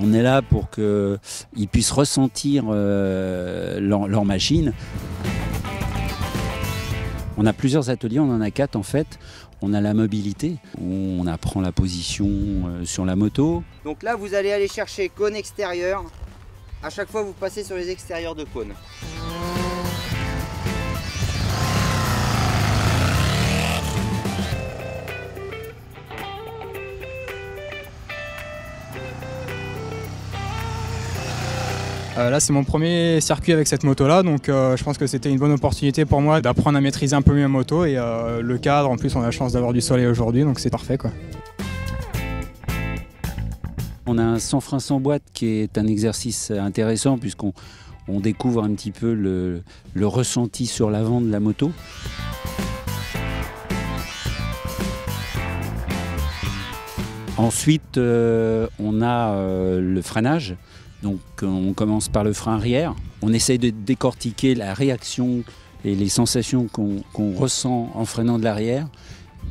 On est là pour qu'ils puissent ressentir leur machine. On a plusieurs ateliers, on en a 4 en fait. On a la mobilité, où on apprend la position sur la moto. Donc là, vous allez aller chercher cône extérieur. À chaque fois, vous passez sur les extérieurs de cône. Là c'est mon premier circuit avec cette moto là, donc je pense que c'était une bonne opportunité pour moi d'apprendre à maîtriser un peu mieux ma moto et le cadre, en plus on a la chance d'avoir du soleil aujourd'hui, donc c'est parfait quoi. On a un sans frein sans boîte qui est un exercice intéressant puisqu'on découvre un petit peu le ressenti sur l'avant de la moto. Ensuite on a le freinage. Donc on commence par le frein arrière, on essaye de décortiquer la réaction et les sensations qu'on ressent en freinant de l'arrière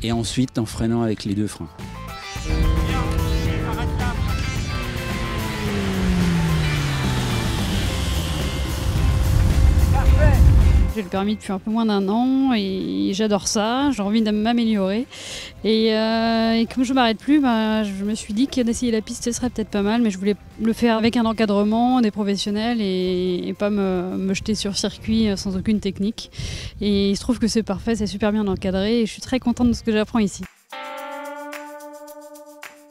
et ensuite en freinant avec les 2 freins. J'ai le permis depuis un peu moins d'1 an et j'adore ça, j'ai envie de m'améliorer. Et comme je ne m'arrête plus, je me suis dit que d'essayer la piste ce serait peut-être pas mal, mais je voulais le faire avec un encadrement, des professionnels et pas me jeter sur circuit sans aucune technique. Et il se trouve que c'est parfait, c'est super bien encadré et je suis très contente de ce que j'apprends ici.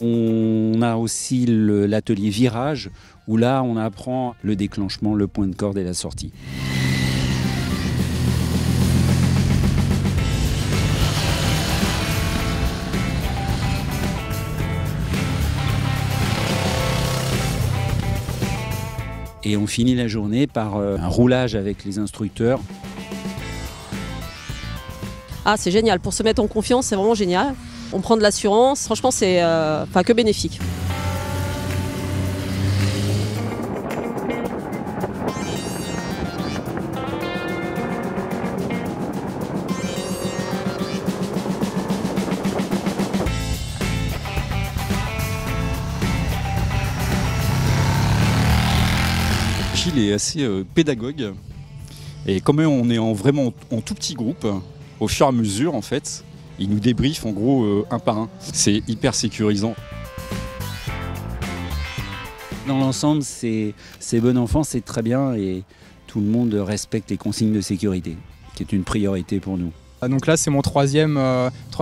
On a aussi l'atelier virage où là on apprend le déclenchement, le point de corde et la sortie. Et on finit la journée par un roulage avec les instructeurs. Ah, c'est génial, pour se mettre en confiance, c'est vraiment génial. On prend de l'assurance, franchement c'est que bénéfique. Gilles est assez pédagogue et comme on est vraiment en tout petit groupe, au fur et à mesure en fait, il nous débriefe en gros un par un. C'est hyper sécurisant. Dans l'ensemble, c'est bon enfant, c'est très bien et tout le monde respecte les consignes de sécurité, qui est une priorité pour nous. Donc là c'est mon troisième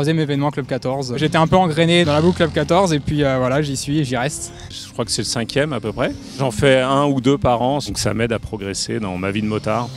événement Club 14. J'étais un peu engrainé dans la boucle Club 14 et puis voilà, j'y suis et j'y reste. Je crois que c'est le 5e à peu près. J'en fais 1 ou 2 par an, donc ça m'aide à progresser dans ma vie de motard.